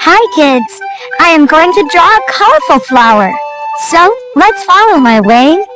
Hi kids! I am going to draw a colorful flower. So, let's follow my way.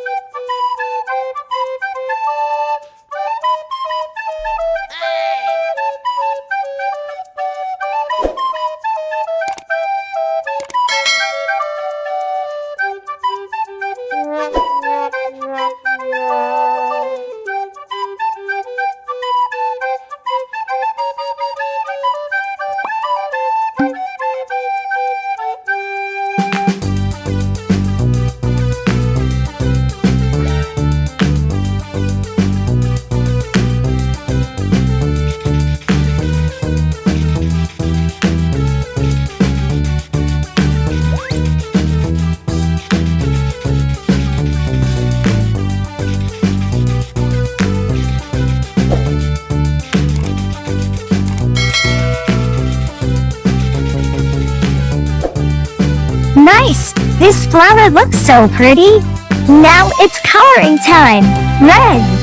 Nice! This flower looks so pretty. Now it's coloring time. Red.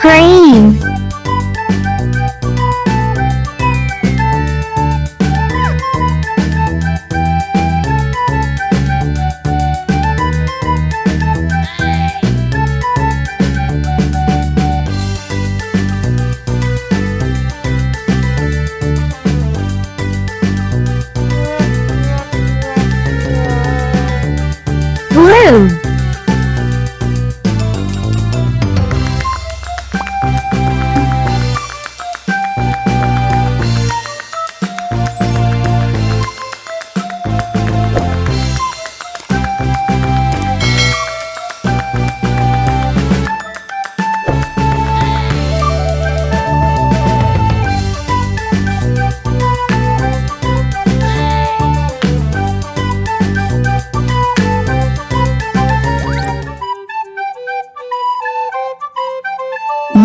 Green. Blue.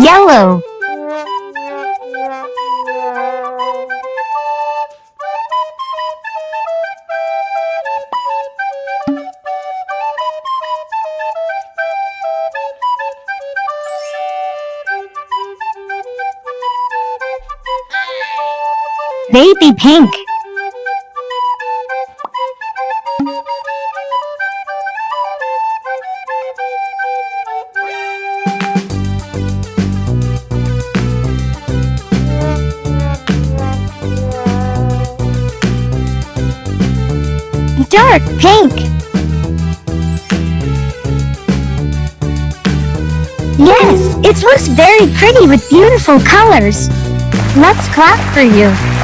Yellow. Baby pink. Dark pink. Yes, it looks very pretty with beautiful colors. Let's clap for you.